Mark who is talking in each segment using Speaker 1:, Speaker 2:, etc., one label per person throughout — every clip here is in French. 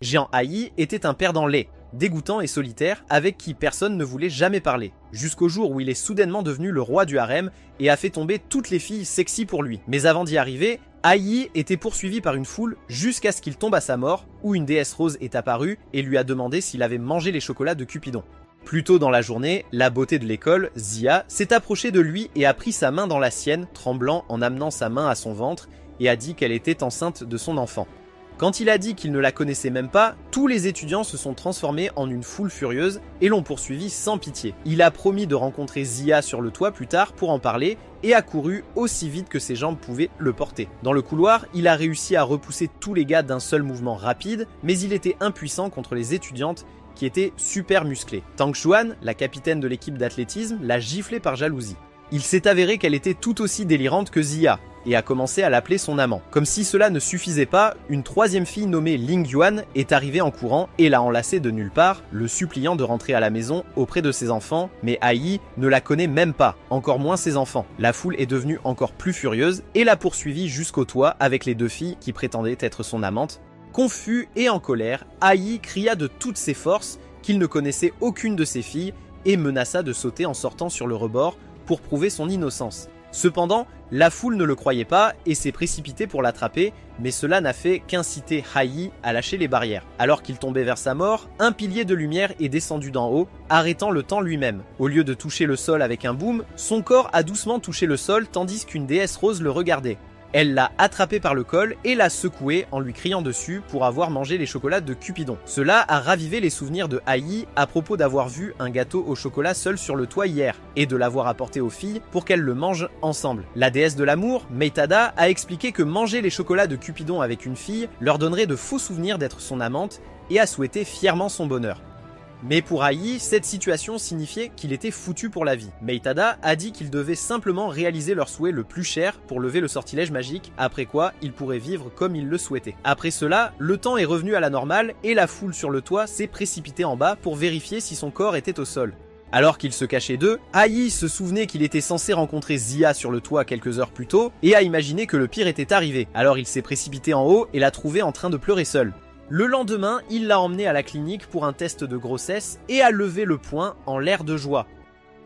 Speaker 1: Géant Haï était un perdant laid, dégoûtant et solitaire, avec qui personne ne voulait jamais parler, jusqu'au jour où il est soudainement devenu le roi du harem et a fait tomber toutes les filles sexy pour lui. Mais avant d'y arriver, Haï était poursuivi par une foule jusqu'à ce qu'il tombe à sa mort, où une déesse rose est apparue et lui a demandé s'il avait mangé les chocolats de Cupidon. Plus tôt dans la journée, la beauté de l'école, Zia, s'est approchée de lui et a pris sa main dans la sienne, tremblant en amenant sa main à son ventre, et a dit qu'elle était enceinte de son enfant. Quand il a dit qu'il ne la connaissait même pas, tous les étudiants se sont transformés en une foule furieuse et l'ont poursuivi sans pitié. Il a promis de rencontrer Zia sur le toit plus tard pour en parler et a couru aussi vite que ses jambes pouvaient le porter. Dans le couloir, il a réussi à repousser tous les gars d'un seul mouvement rapide, mais il était impuissant contre les étudiantes qui étaient super musclées. Tang Xuan, la capitaine de l'équipe d'athlétisme, l'a giflée par jalousie. Il s'est avéré qu'elle était tout aussi délirante que Zia, et a commencé à l'appeler son amant. Comme si cela ne suffisait pas, une troisième fille nommée Ling Yuan est arrivée en courant et l'a enlacée de nulle part, le suppliant de rentrer à la maison auprès de ses enfants, mais Haï ne la connaît même pas, encore moins ses enfants. La foule est devenue encore plus furieuse et l'a poursuivi jusqu'au toit avec les deux filles qui prétendaient être son amante. Confus et en colère, Haï cria de toutes ses forces qu'il ne connaissait aucune de ses filles et menaça de sauter en sortant sur le rebord pour prouver son innocence. Cependant, la foule ne le croyait pas et s'est précipitée pour l'attraper, mais cela n'a fait qu'inciter Haï à lâcher les barrières. Alors qu'il tombait vers sa mort, un pilier de lumière est descendu d'en haut, arrêtant le temps lui-même. Au lieu de toucher le sol avec un boom, son corps a doucement touché le sol tandis qu'une déesse rose le regardait. Elle l'a attrapé par le col et l'a secoué en lui criant dessus pour avoir mangé les chocolats de Cupidon. Cela a ravivé les souvenirs de Haï à propos d'avoir vu un gâteau au chocolat seul sur le toit hier et de l'avoir apporté aux filles pour qu'elles le mangent ensemble. La déesse de l'amour, Meitada, a expliqué que manger les chocolats de Cupidon avec une fille leur donnerait de faux souvenirs d'être son amante et a souhaité fièrement son bonheur. Mais pour Haï, cette situation signifiait qu'il était foutu pour la vie. Meitada a dit qu'il devait simplement réaliser leur souhait le plus cher pour lever le sortilège magique, après quoi il pourrait vivre comme il le souhaitait. Après cela, le temps est revenu à la normale et la foule sur le toit s'est précipitée en bas pour vérifier si son corps était au sol. Alors qu'il se cachait d'eux, Haï se souvenait qu'il était censé rencontrer Zia sur le toit quelques heures plus tôt et a imaginé que le pire était arrivé. Alors il s'est précipité en haut et l'a trouvé en train de pleurer seul. Le lendemain, il l'a emmené à la clinique pour un test de grossesse et a levé le poing en l'air de joie,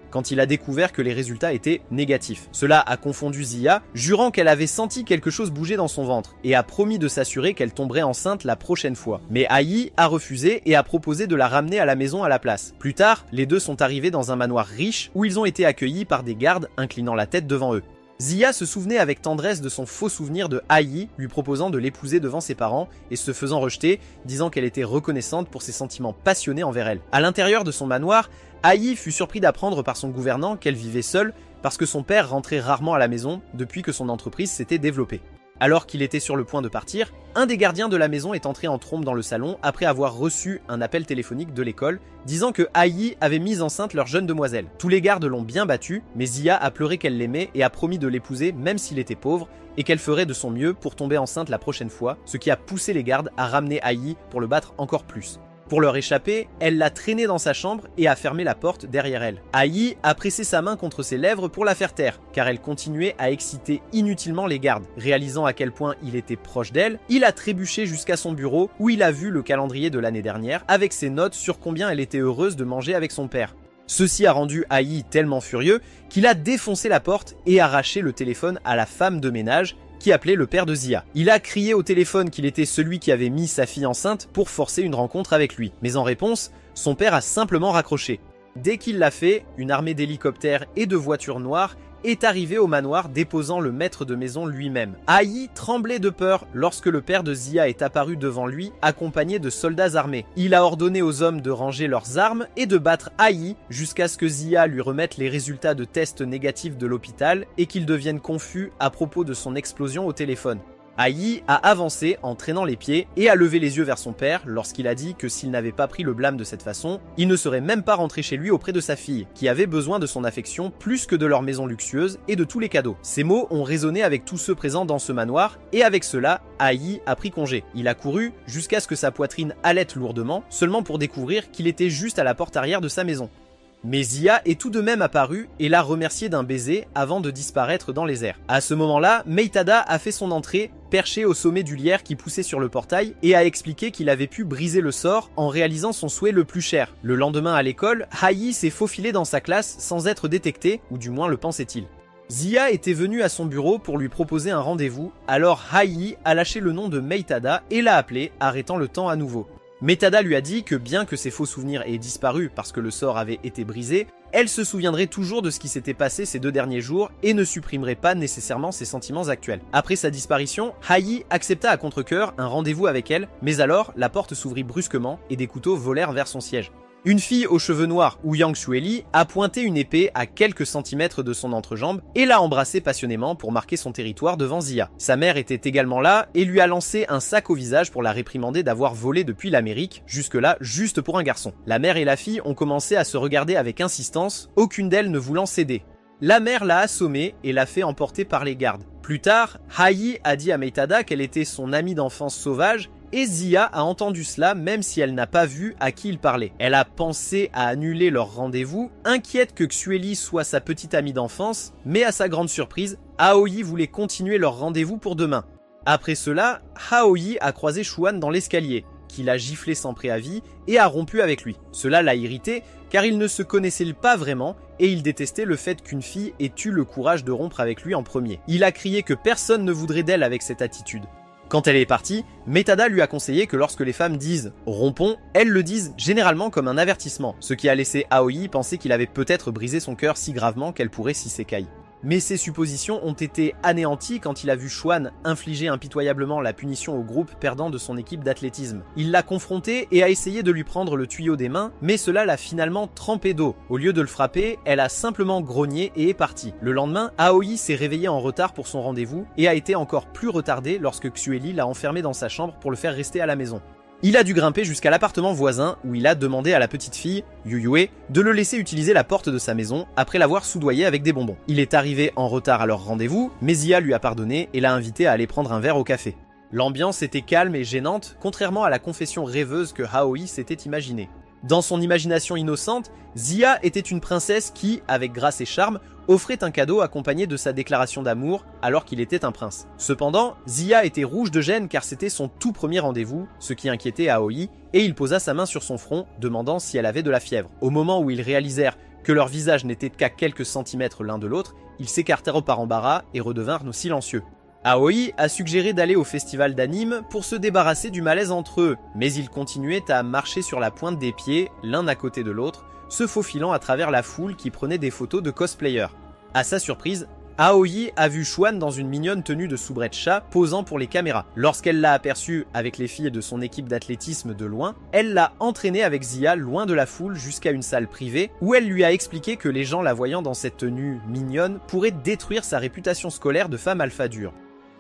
Speaker 1: quand il a découvert que les résultats étaient négatifs. Cela a confondu Zia, jurant qu'elle avait senti quelque chose bouger dans son ventre, et a promis de s'assurer qu'elle tomberait enceinte la prochaine fois. Mais Haï a refusé et a proposé de la ramener à la maison à la place. Plus tard, les deux sont arrivés dans un manoir riche où ils ont été accueillis par des gardes inclinant la tête devant eux. Zia se souvenait avec tendresse de son faux souvenir de Haï lui proposant de l'épouser devant ses parents et se faisant rejeter, disant qu'elle était reconnaissante pour ses sentiments passionnés envers elle. À l'intérieur de son manoir, Haï fut surpris d'apprendre par son gouvernant qu'elle vivait seule parce que son père rentrait rarement à la maison depuis que son entreprise s'était développée. Alors qu'il était sur le point de partir, un des gardiens de la maison est entré en trombe dans le salon après avoir reçu un appel téléphonique de l'école disant que Haï avait mis enceinte leur jeune demoiselle. Tous les gardes l'ont bien battue, mais Zia a pleuré qu'elle l'aimait et a promis de l'épouser même s'il était pauvre et qu'elle ferait de son mieux pour tomber enceinte la prochaine fois, ce qui a poussé les gardes à ramener Haï pour le battre encore plus. Pour leur échapper, elle l'a traîné dans sa chambre et a fermé la porte derrière elle. Haï a pressé sa main contre ses lèvres pour la faire taire, car elle continuait à exciter inutilement les gardes. Réalisant à quel point il était proche d'elle, il a trébuché jusqu'à son bureau où il a vu le calendrier de l'année dernière avec ses notes sur combien elle était heureuse de manger avec son père. Ceci a rendu Haï tellement furieux qu'il a défoncé la porte et arraché le téléphone à la femme de ménage qui appelait le père de Zia. Il a crié au téléphone qu'il était celui qui avait mis sa fille enceinte pour forcer une rencontre avec lui. Mais en réponse, son père a simplement raccroché. Dès qu'il l'a fait, une armée d'hélicoptères et de voitures noires est arrivée au manoir déposant le maître de maison lui-même. Haï tremblait de peur lorsque le père de Zia est apparu devant lui accompagné de soldats armés. Il a ordonné aux hommes de ranger leurs armes et de battre Haï jusqu'à ce que Zia lui remette les résultats de tests négatifs de l'hôpital et qu'il devienne confus à propos de son explosion au téléphone. Haï a avancé en traînant les pieds et a levé les yeux vers son père lorsqu'il a dit que s'il n'avait pas pris le blâme de cette façon, il ne serait même pas rentré chez lui auprès de sa fille, qui avait besoin de son affection plus que de leur maison luxueuse et de tous les cadeaux. Ces mots ont résonné avec tous ceux présents dans ce manoir et avec cela, Haï a pris congé. Il a couru jusqu'à ce que sa poitrine halète lourdement, seulement pour découvrir qu'il était juste à la porte arrière de sa maison. Mais Zia est tout de même apparue et l'a remercié d'un baiser avant de disparaître dans les airs. À ce moment-là, Meitada a fait son entrée perché au sommet du lierre qui poussait sur le portail et a expliqué qu'il avait pu briser le sort en réalisant son souhait le plus cher. Le lendemain à l'école, Hai s'est faufilé dans sa classe sans être détecté, ou du moins le pensait-il. Zia était venue à son bureau pour lui proposer un rendez-vous, alors Hai a lâché le nom de Meitada et l'a appelé, arrêtant le temps à nouveau. Meitada lui a dit que bien que ses faux souvenirs aient disparu parce que le sort avait été brisé, elle se souviendrait toujours de ce qui s'était passé ces 2 derniers jours et ne supprimerait pas nécessairement ses sentiments actuels. Après sa disparition, Hai accepta à contre-cœur un rendez-vous avec elle, mais alors la porte s'ouvrit brusquement et des couteaux volèrent vers son siège. Une fille aux cheveux noirs, Ouyang Xueli, a pointé une épée à quelques centimètres de son entrejambe et l'a embrassée passionnément pour marquer son territoire devant Zia. Sa mère était également là et lui a lancé un sac au visage pour la réprimander d'avoir volé depuis l'Amérique, jusque-là juste pour un garçon. La mère et la fille ont commencé à se regarder avec insistance, aucune d'elles ne voulant céder. La mère l'a assommée et l'a fait emporter par les gardes. Plus tard, Hai a dit à Meitada qu'elle était son amie d'enfance sauvage et Zia a entendu cela même si elle n'a pas vu à qui il parlait. Elle a pensé à annuler leur rendez-vous, inquiète que Xueli soit sa petite amie d'enfance, mais à sa grande surprise, Aoi voulait continuer leur rendez-vous pour demain. Après cela, Aoi a croisé Xuan dans l'escalier, qu'il a giflé sans préavis et a rompu avec lui. Cela l'a irrité car ils ne se connaissaient pas vraiment et il détestait le fait qu'une fille ait eu le courage de rompre avec lui en premier. Il a crié que personne ne voudrait d'elle avec cette attitude. Quand elle est partie, Meitada lui a conseillé que lorsque les femmes disent « rompons », elles le disent généralement comme un avertissement, ce qui a laissé Aoi penser qu'il avait peut-être brisé son cœur si gravement qu'elle pourrait s'isekai. Mais ces suppositions ont été anéanties quand il a vu Xuan infliger impitoyablement la punition au groupe perdant de son équipe d'athlétisme. Il l'a confronté et a essayé de lui prendre le tuyau des mains, mais cela l'a finalement trempé d'eau. Au lieu de le frapper, elle a simplement grogné et est partie. Le lendemain, Aoi s'est réveillée en retard pour son rendez-vous et a été encore plus retardée lorsque Xueli l'a enfermé dans sa chambre pour le faire rester à la maison. Il a dû grimper jusqu'à l'appartement voisin où il a demandé à la petite fille, Yuyue, de le laisser utiliser la porte de sa maison après l'avoir soudoyé avec des bonbons. Il est arrivé en retard à leur rendez-vous, mais Zia lui a pardonné et l'a invité à aller prendre un verre au café. L'ambiance était calme et gênante, contrairement à la confession rêveuse que Aoi s'était imaginée. Dans son imagination innocente, Zia était une princesse qui, avec grâce et charme, offrait un cadeau accompagné de sa déclaration d'amour alors qu'il était un prince. Cependant, Zia était rouge de gêne car c'était son tout premier rendez-vous, ce qui inquiétait Aoi, et il posa sa main sur son front, demandant si elle avait de la fièvre. Au moment où ils réalisèrent que leurs visages n'étaient qu'à quelques centimètres l'un de l'autre, ils s'écartèrent par embarras et redevinrent silencieux. Aoi a suggéré d'aller au festival d'anime pour se débarrasser du malaise entre eux, mais ils continuaient à marcher sur la pointe des pieds, l'un à côté de l'autre, se faufilant à travers la foule qui prenait des photos de cosplayers. À sa surprise, Aoi a vu Xuan dans une mignonne tenue de soubrette chat posant pour les caméras. Lorsqu'elle l'a aperçu avec les filles de son équipe d'athlétisme de loin, elle l'a entraîné avec Zia loin de la foule jusqu'à une salle privée où elle lui a expliqué que les gens la voyant dans cette tenue mignonne pourraient détruire sa réputation scolaire de femme alpha dure.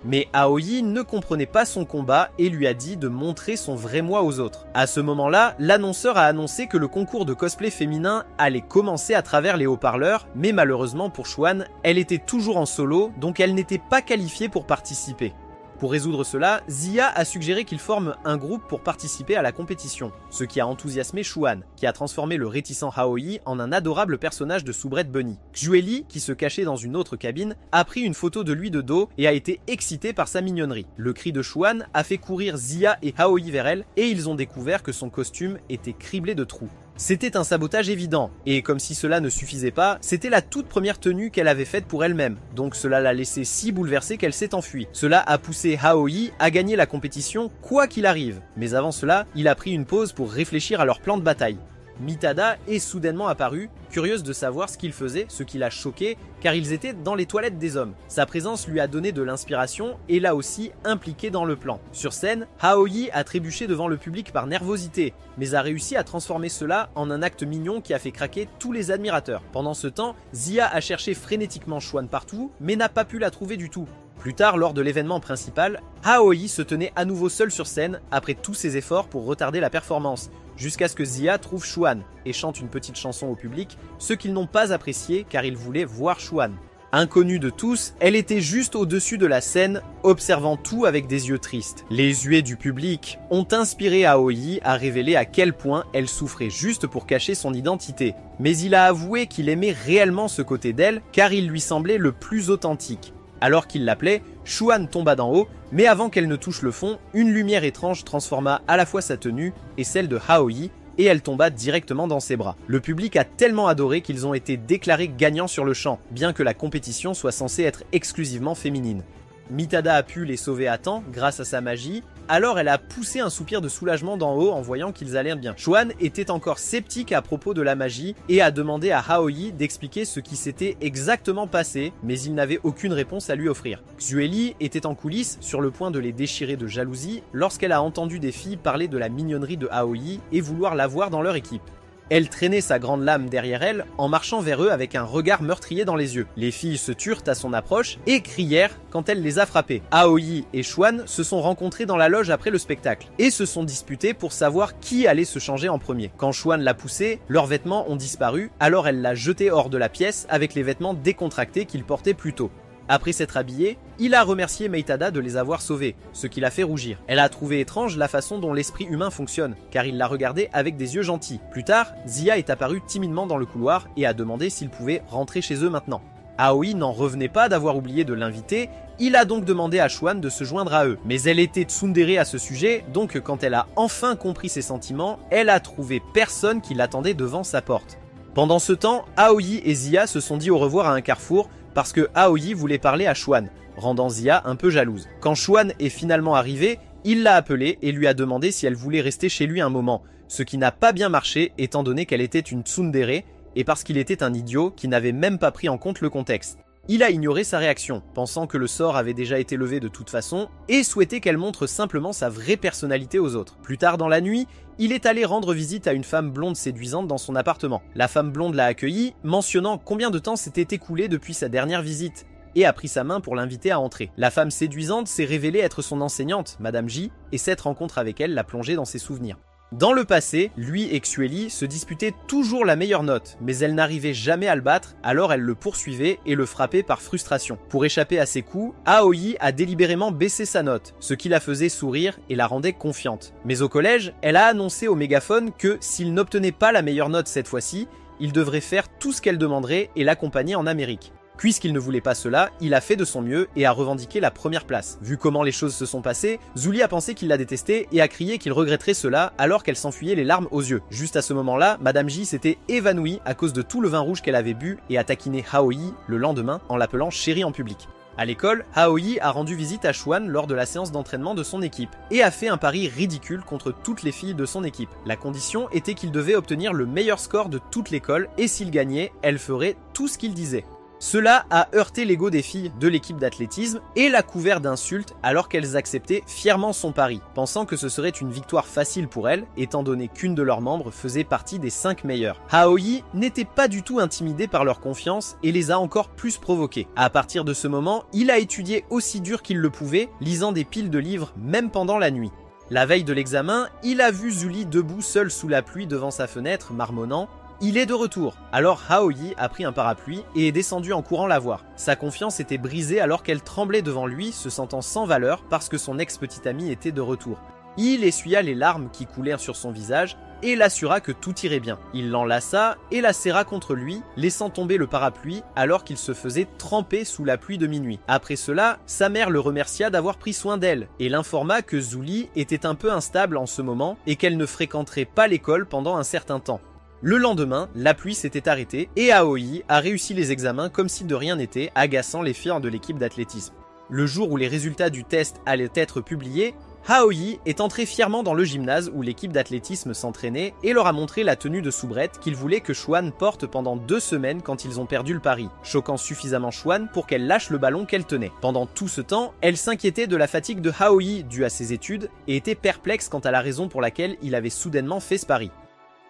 Speaker 1: Mais Aoi ne comprenait pas son combat et lui a dit de montrer son vrai moi aux autres. À ce moment-là, l'annonceur a annoncé que le concours de cosplay féminin allait commencer à travers les haut-parleurs, mais malheureusement pour Xuan, elle était toujours en solo, donc elle n'était pas qualifiée pour participer. Pour résoudre cela, Zia a suggéré qu'ils forment un groupe pour participer à la compétition, ce qui a enthousiasmé Xuan, qui a transformé le réticent Aoi en un adorable personnage de soubrette bunny. Xueli, qui se cachait dans une autre cabine, a pris une photo de lui de dos et a été excité par sa mignonnerie. Le cri de Xuan a fait courir Zia et Aoi vers elle et ils ont découvert que son costume était criblé de trous. C'était un sabotage évident, et comme si cela ne suffisait pas, c'était la toute première tenue qu'elle avait faite pour elle-même, donc cela l'a laissée si bouleversée qu'elle s'est enfuie. Cela a poussé Aoi à gagner la compétition quoi qu'il arrive, mais avant cela, il a pris une pause pour réfléchir à leur plan de bataille. Meitada est soudainement apparue, curieuse de savoir ce qu'ils faisaient, ce qui l'a choqué, car ils étaient dans les toilettes des hommes. Sa présence lui a donné de l'inspiration et l'a aussi impliqué dans le plan. Sur scène, Aoi a trébuché devant le public par nervosité, mais a réussi à transformer cela en un acte mignon qui a fait craquer tous les admirateurs. Pendant ce temps, Zia a cherché frénétiquement Xuan partout, mais n'a pas pu la trouver du tout. Plus tard, lors de l'événement principal, Aoi se tenait à nouveau seule sur scène après tous ses efforts pour retarder la performance, jusqu'à ce que Zia trouve Xuan et chante une petite chanson au public, ce qu'ils n'ont pas apprécié car ils voulaient voir Xuan. Inconnue de tous, elle était juste au-dessus de la scène, observant tout avec des yeux tristes. Les huées du public ont inspiré Aoi à révéler à quel point elle souffrait juste pour cacher son identité. Mais il a avoué qu'il aimait réellement ce côté d'elle car il lui semblait le plus authentique. Alors qu'il l'appelait, Xuan tomba d'en haut, mais avant qu'elle ne touche le fond, une lumière étrange transforma à la fois sa tenue et celle de Aoi, et elle tomba directement dans ses bras. Le public a tellement adoré qu'ils ont été déclarés gagnants sur le champ, bien que la compétition soit censée être exclusivement féminine. Mittada a pu les sauver à temps grâce à sa magie, alors elle a poussé un soupir de soulagement d'en haut en voyant qu'ils allaient bien. Xuan était encore sceptique à propos de la magie et a demandé à Aoi d'expliquer ce qui s'était exactement passé, mais il n'avait aucune réponse à lui offrir. Xueli était en coulisses sur le point de les déchirer de jalousie lorsqu'elle a entendu des filles parler de la mignonnerie de Aoi et vouloir l'avoir dans leur équipe. Elle traînait sa grande lame derrière elle en marchant vers eux avec un regard meurtrier dans les yeux. Les filles se turent à son approche et crièrent quand elle les a frappées. Aoi et Xuan se sont rencontrés dans la loge après le spectacle et se sont disputés pour savoir qui allait se changer en premier. Quand Xuan l'a poussée, leurs vêtements ont disparu, alors elle l'a jeté hors de la pièce avec les vêtements décontractés qu'il portait plus tôt. Après s'être habillé, il a remercié Mittada de les avoir sauvés, ce qui l'a fait rougir. Elle a trouvé étrange la façon dont l'esprit humain fonctionne, car il l'a regardé avec des yeux gentils. Plus tard, Zia est apparue timidement dans le couloir et a demandé s'ils pouvaient rentrer chez eux maintenant. Aoi n'en revenait pas d'avoir oublié de l'inviter, il a donc demandé à Xuan de se joindre à eux. Mais elle était tsundere à ce sujet, donc quand elle a enfin compris ses sentiments, elle a trouvé personne qui l'attendait devant sa porte. Pendant ce temps, Aoi et Zia se sont dit au revoir à un carrefour, parce que Aoi voulait parler à Xuan, rendant Zia un peu jalouse. Quand Xuan est finalement arrivé, il l'a appelée et lui a demandé si elle voulait rester chez lui un moment, ce qui n'a pas bien marché étant donné qu'elle était une tsundere et parce qu'il était un idiot qui n'avait même pas pris en compte le contexte. Il a ignoré sa réaction, pensant que le sort avait déjà été levé de toute façon, et souhaitait qu'elle montre simplement sa vraie personnalité aux autres. Plus tard dans la nuit, il est allé rendre visite à une femme blonde séduisante dans son appartement. La femme blonde l'a accueilli, mentionnant combien de temps s'était écoulé depuis sa dernière visite, et a pris sa main pour l'inviter à entrer. La femme séduisante s'est révélée être son enseignante, Madame J, et cette rencontre avec elle l'a plongé dans ses souvenirs. Dans le passé, lui et Xueli se disputaient toujours la meilleure note, mais elle n'arrivait jamais à le battre, alors elle le poursuivait et le frappait par frustration. Pour échapper à ses coups, Aoi a délibérément baissé sa note, ce qui la faisait sourire et la rendait confiante. Mais au collège, elle a annoncé au mégaphone que s'il n'obtenait pas la meilleure note cette fois-ci, il devrait faire tout ce qu'elle demanderait et l'accompagner en Amérique. Puisqu'il ne voulait pas cela, il a fait de son mieux et a revendiqué la première place. Vu comment les choses se sont passées, Zuli a pensé qu'il la détestait et a crié qu'il regretterait cela alors qu'elle s'enfuyait les larmes aux yeux. Juste à ce moment-là, Madame J s'était évanouie à cause de tout le vin rouge qu'elle avait bu et a taquiné Aoi le lendemain en l'appelant chérie en public. À l'école, Aoi a rendu visite à Xuan lors de la séance d'entraînement de son équipe et a fait un pari ridicule contre toutes les filles de son équipe. La condition était qu'il devait obtenir le meilleur score de toute l'école et s'il gagnait, elle ferait tout ce qu'il disait. Cela a heurté l'ego des filles de l'équipe d'athlétisme et l'a couvert d'insultes alors qu'elles acceptaient fièrement son pari, pensant que ce serait une victoire facile pour elles, étant donné qu'une de leurs membres faisait partie des 5 meilleurs. Aoi n'était pas du tout intimidé par leur confiance et les a encore plus provoqués. À partir de ce moment, il a étudié aussi dur qu'il le pouvait, lisant des piles de livres même pendant la nuit. La veille de l'examen, il a vu Zuli debout seul sous la pluie devant sa fenêtre, marmonnant « Il est de retour !» Alors Aoi a pris un parapluie et est descendu en courant la voir. Sa confiance était brisée alors qu'elle tremblait devant lui, se sentant sans valeur parce que son ex-petite amie était de retour. Il essuya les larmes qui coulèrent sur son visage et l'assura que tout irait bien. Il l'enlaça et la serra contre lui, laissant tomber le parapluie alors qu'il se faisait tremper sous la pluie de minuit. Après cela, sa mère le remercia d'avoir pris soin d'elle et l'informa que Zuli était un peu instable en ce moment et qu'elle ne fréquenterait pas l'école pendant un certain temps. Le lendemain, la pluie s'était arrêtée et Aoi a réussi les examens comme si de rien n'était, agaçant les filles de l'équipe d'athlétisme. Le jour où les résultats du test allaient être publiés, Aoi est entré fièrement dans le gymnase où l'équipe d'athlétisme s'entraînait et leur a montré la tenue de soubrette qu'il voulait que Xuan porte pendant 2 semaines quand ils ont perdu le pari, choquant suffisamment Xuan pour qu'elle lâche le ballon qu'elle tenait. Pendant tout ce temps, elle s'inquiétait de la fatigue de Aoi due à ses études et était perplexe quant à la raison pour laquelle il avait soudainement fait ce pari.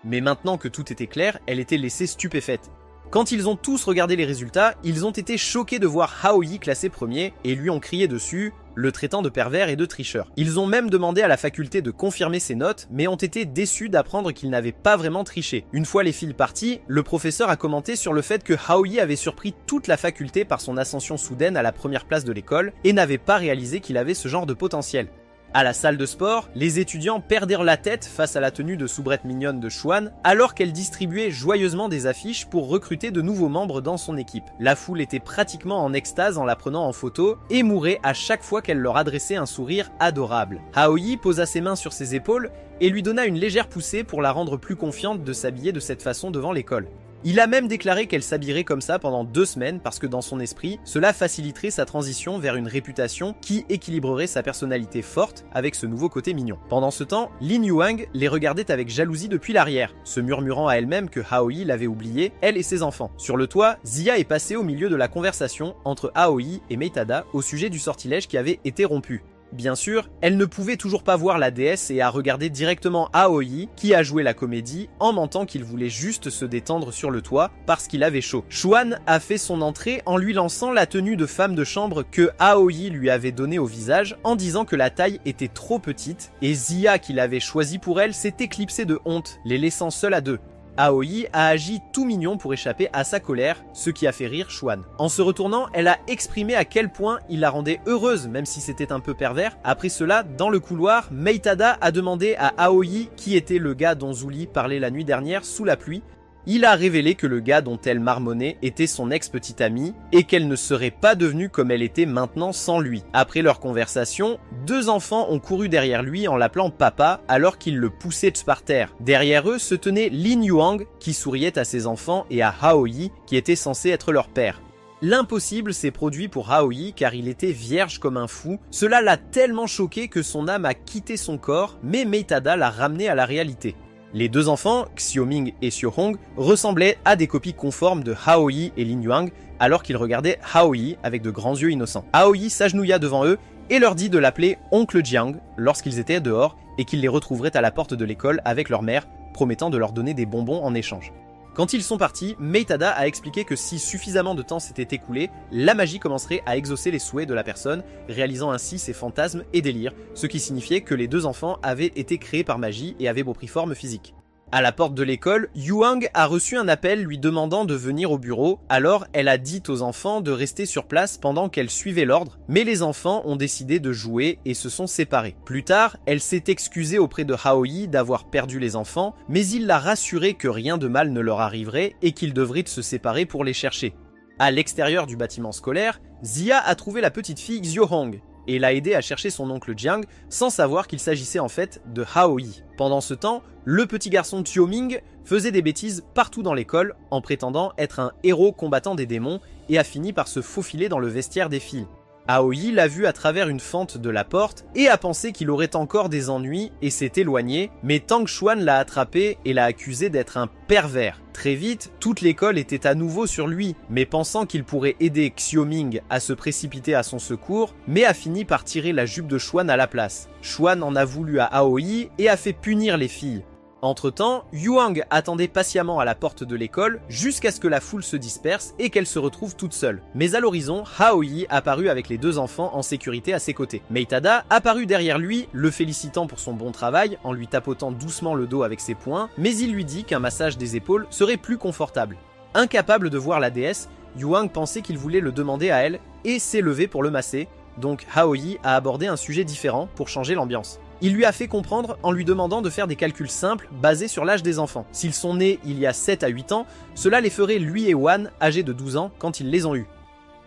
Speaker 1: Mais maintenant que tout était clair, elle était laissée stupéfaite. Quand ils ont tous regardé les résultats, ils ont été choqués de voir Aoi classé premier et lui ont crié dessus, le traitant de pervers et de tricheur. Ils ont même demandé à la faculté de confirmer ses notes, mais ont été déçus d'apprendre qu'il n'avait pas vraiment triché. Une fois les filles parties, le professeur a commenté sur le fait que Aoi avait surpris toute la faculté par son ascension soudaine à la première place de l'école et n'avait pas réalisé qu'il avait ce genre de potentiel. À la salle de sport, les étudiants perdirent la tête face à la tenue de soubrette mignonne de Xuan, alors qu'elle distribuait joyeusement des affiches pour recruter de nouveaux membres dans son équipe. La foule était pratiquement en extase en la prenant en photo et mourait à chaque fois qu'elle leur adressait un sourire adorable. Aoi posa ses mains sur ses épaules et lui donna une légère poussée pour la rendre plus confiante de s'habiller de cette façon devant l'école. Il a même déclaré qu'elle s'habillerait comme ça pendant 2 semaines parce que dans son esprit, cela faciliterait sa transition vers une réputation qui équilibrerait sa personnalité forte avec ce nouveau côté mignon. Pendant ce temps, Lin Yuang les regardait avec jalousie depuis l'arrière, se murmurant à elle-même que Aoi l'avait oubliée, elle et ses enfants. Sur le toit, Ziya est passée au milieu de la conversation entre Aoi et Meitada au sujet du sortilège qui avait été rompu. Bien sûr, elle ne pouvait toujours pas voir la déesse et a regardé directement Aoi, qui a joué la comédie en mentant qu'il voulait juste se détendre sur le toit parce qu'il avait chaud. Xuan a fait son entrée en lui lançant la tenue de femme de chambre que Aoi lui avait donnée au visage en disant que la taille était trop petite et Ziya qui l'avait choisie pour elle s'est éclipsée de honte, les laissant seuls à deux. Aoi a agi tout mignon pour échapper à sa colère, ce qui a fait rire Xuan. En se retournant, elle a exprimé à quel point il la rendait heureuse, même si c'était un peu pervers. Après cela, dans le couloir, Meitada a demandé à Aoi qui était le gars dont Zuli parlait la nuit dernière sous la pluie. Il a révélé que le gars dont elle marmonnait était son ex-petite amie et qu'elle ne serait pas devenue comme elle était maintenant sans lui. Après leur conversation, 2 enfants ont couru derrière lui en l'appelant papa alors qu'il le poussait par terre. Derrière eux se tenait Lin Yuang qui souriait à ses enfants et à Aoi qui était censé être leur père. L'impossible s'est produit pour Aoi car il était vierge comme un fou. Cela l'a tellement choqué que son âme a quitté son corps, mais Meitada l'a ramené à la réalité. Les 2 enfants, Xiaoming et Xiaohong, ressemblaient à des copies conformes de Aoi et Lin Yuang alors qu'ils regardaient Aoi avec de grands yeux innocents. Aoi s'agenouilla devant eux et leur dit de l'appeler Oncle Jiang lorsqu'ils étaient dehors et qu'ils les retrouveraient à la porte de l'école avec leur mère, promettant de leur donner des bonbons en échange. Quand ils sont partis, Meitada a expliqué que si suffisamment de temps s'était écoulé, la magie commencerait à exaucer les souhaits de la personne, réalisant ainsi ses fantasmes et délires, ce qui signifiait que les 2 enfants avaient été créés par magie et avaient pris forme physique. À la porte de l'école, Yuang a reçu un appel lui demandant de venir au bureau, alors elle a dit aux enfants de rester sur place pendant qu'elle suivait l'ordre, mais les enfants ont décidé de jouer et se sont séparés. Plus tard, elle s'est excusée auprès de Aoi d'avoir perdu les enfants, mais il l'a rassuré que rien de mal ne leur arriverait et qu'ils devraient se séparer pour les chercher. À l'extérieur du bâtiment scolaire, Ziya a trouvé la petite fille Xiaohong et l'a aidé à chercher son oncle Jiang sans savoir qu'il s'agissait en fait de Aoi. Pendant ce temps, le petit garçon Xiaoming faisait des bêtises partout dans l'école en prétendant être un héros combattant des démons et a fini par se faufiler dans le vestiaire des filles. Aoi l'a vu à travers une fente de la porte et a pensé qu'il aurait encore des ennuis et s'est éloigné, mais Tang Xuan l'a attrapé et l'a accusé d'être un pervers. Très vite, toute l'école était à nouveau sur lui, mais pensant qu'il pourrait aider Xiaoming à se précipiter à son secours, mais a fini par tirer la jupe de Xuan à la place. Xuan en a voulu à Aoi et a fait punir les filles. Entre-temps, Yuang attendait patiemment à la porte de l'école jusqu'à ce que la foule se disperse et qu'elle se retrouve toute seule. Mais à l'horizon, Aoi apparut avec les 2 enfants en sécurité à ses côtés. Meitada apparut derrière lui, le félicitant pour son bon travail en lui tapotant doucement le dos avec ses poings, mais il lui dit qu'un massage des épaules serait plus confortable. Incapable de voir la déesse, Yuang pensait qu'il voulait le demander à elle et s'est levé pour le masser, donc Aoi a abordé un sujet différent pour changer l'ambiance. Il lui a fait comprendre en lui demandant de faire des calculs simples basés sur l'âge des enfants. S'ils sont nés il y a 7 à 8 ans, cela les ferait lui et Wan âgés de 12 ans quand ils les ont eus.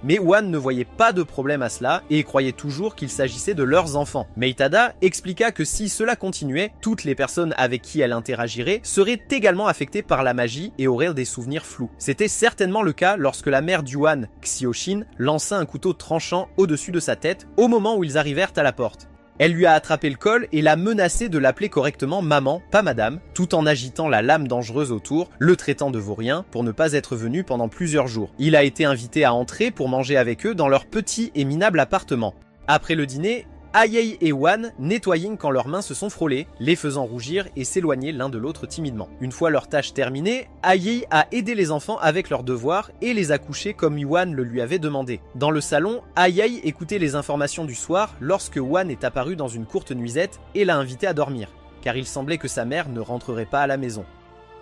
Speaker 1: Mais Wan ne voyait pas de problème à cela et croyait toujours qu'il s'agissait de leurs enfants. Meitada expliqua que si cela continuait, toutes les personnes avec qui elle interagirait seraient également affectées par la magie et auraient des souvenirs flous. C'était certainement le cas lorsque la mère d'Yuan, Xioshin, lança un couteau tranchant au-dessus de sa tête au moment où ils arrivèrent à la porte. Elle lui a attrapé le col et l'a menacé de l'appeler correctement maman, pas madame, tout en agitant la lame dangereuse autour, le traitant de vaurien pour ne pas être venu pendant plusieurs jours. Il a été invité à entrer pour manger avec eux dans leur petit et minable appartement. Après le dîner, Aye et Wan nettoyaient quand leurs mains se sont frôlées, les faisant rougir et s'éloigner l'un de l'autre timidement. Une fois leur tâche terminée, Aye a aidé les enfants avec leurs devoirs et les a couchés comme Wan le lui avait demandé. Dans le salon, Aye écoutait les informations du soir lorsque Wan est apparu dans une courte nuisette et l'a invité à dormir, car il semblait que sa mère ne rentrerait pas à la maison.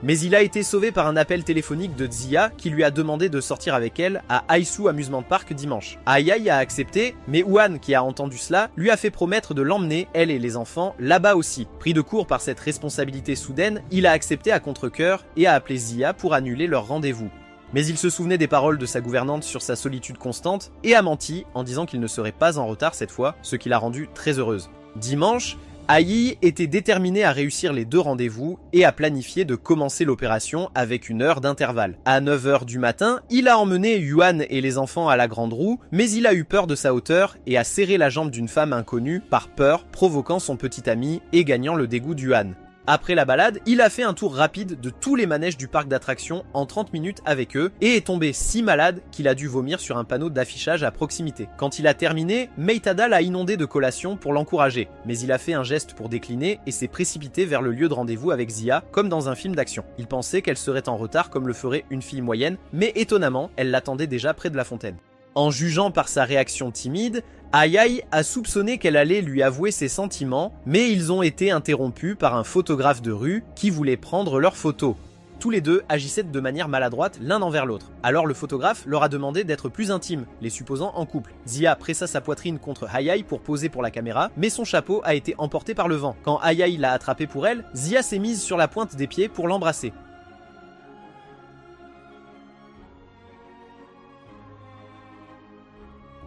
Speaker 1: Mais il a été sauvé par un appel téléphonique de Ziya qui lui a demandé de sortir avec elle à Aisu Amusement Park dimanche. Ayai a accepté, mais Hwan, qui a entendu cela, lui a fait promettre de l'emmener, elle et les enfants, là-bas aussi. Pris de court par cette responsabilité soudaine, il a accepté à contre-cœur et a appelé Ziya pour annuler leur rendez-vous. Mais il se souvenait des paroles de sa gouvernante sur sa solitude constante et a menti en disant qu'il ne serait pas en retard cette fois, ce qui l'a rendue très heureuse. Dimanche, Ai était déterminé à réussir les 2 rendez-vous et a planifié de commencer l'opération avec une heure d'intervalle. À 9h du matin, il a emmené Hwan et les enfants à la grande roue, mais il a eu peur de sa hauteur et a serré la jambe d'une femme inconnue par peur, provoquant son petit ami et gagnant le dégoût d'Hwan. Après la balade, il a fait un tour rapide de tous les manèges du parc d'attractions en 30 minutes avec eux et est tombé si malade qu'il a dû vomir sur un panneau d'affichage à proximité. Quand il a terminé, Meitada l'a inondé de collations pour l'encourager, mais il a fait un geste pour décliner et s'est précipité vers le lieu de rendez-vous avec Ziya, comme dans un film d'action. Il pensait qu'elle serait en retard comme le ferait une fille moyenne, mais étonnamment, elle l'attendait déjà près de la fontaine. En jugeant par sa réaction timide, Ayai a soupçonné qu'elle allait lui avouer ses sentiments, mais ils ont été interrompus par un photographe de rue qui voulait prendre leurs photos. Tous les deux agissaient de manière maladroite l'un envers l'autre. Alors le photographe leur a demandé d'être plus intimes, les supposant en couple. Ziya pressa sa poitrine contre Ayai pour poser pour la caméra, mais son chapeau a été emporté par le vent. Quand Ayai l'a attrapé pour elle, Ziya s'est mise sur la pointe des pieds pour l'embrasser.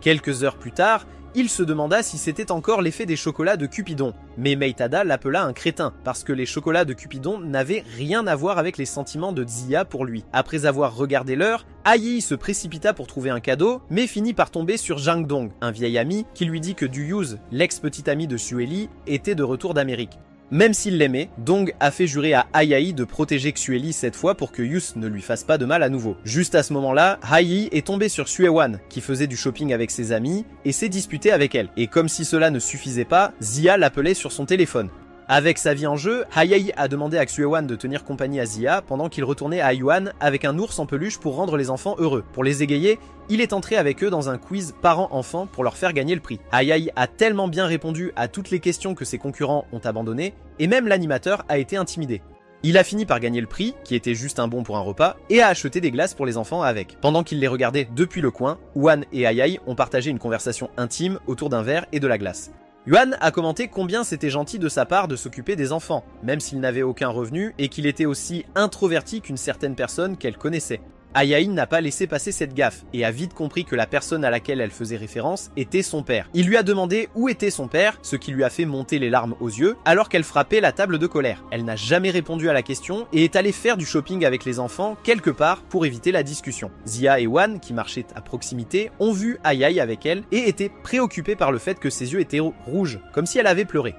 Speaker 1: Quelques heures plus tard, il se demanda si c'était encore l'effet des chocolats de Cupidon. Mais Meitada l'appela un crétin, parce que les chocolats de Cupidon n'avaient rien à voir avec les sentiments de Ziya pour lui. Après avoir regardé l'heure, Ai se précipita pour trouver un cadeau, mais finit par tomber sur Jang Dong, un vieil ami, qui lui dit que Duyuz, l'ex-petit ami de Xueli, était de retour d'Amérique. Même s'il l'aimait, Dong a fait jurer à Ayai de protéger Xueli cette fois pour que Yus ne lui fasse pas de mal à nouveau. Juste à ce moment-là, Ai est tombé sur Xuewan, qui faisait du shopping avec ses amis, et s'est disputé avec elle. Et comme si cela ne suffisait pas, Ziya l'appelait sur son téléphone. Avec sa vie en jeu, Ayai a demandé à Xuewan de tenir compagnie à Ziya pendant qu'il retournait à Yuan avec un ours en peluche pour rendre les enfants heureux. Pour les égayer, il est entré avec eux dans un quiz parents-enfants pour leur faire gagner le prix. Ayai a tellement bien répondu à toutes les questions que ses concurrents ont abandonné, et même l'animateur a été intimidé. Il a fini par gagner le prix, qui était juste un bon pour un repas, et a acheté des glaces pour les enfants avec. Pendant qu'il les regardait depuis le coin, Wan et Ayai ont partagé une conversation intime autour d'un verre et de la glace. Yuan a commenté combien c'était gentil de sa part de s'occuper des enfants, même s'il n'avait aucun revenu et qu'il était aussi introverti qu'une certaine personne qu'elle connaissait. Ayai n'a pas laissé passer cette gaffe et a vite compris que la personne à laquelle elle faisait référence était son père. Il lui a demandé où était son père, ce qui lui a fait monter les larmes aux yeux, alors qu'elle frappait la table de colère. Elle n'a jamais répondu à la question et est allée faire du shopping avec les enfants quelque part pour éviter la discussion. Ziya et Wan, qui marchaient à proximité, ont vu Ayai avec elle et étaient préoccupés par le fait que ses yeux étaient rouges, comme si elle avait pleuré.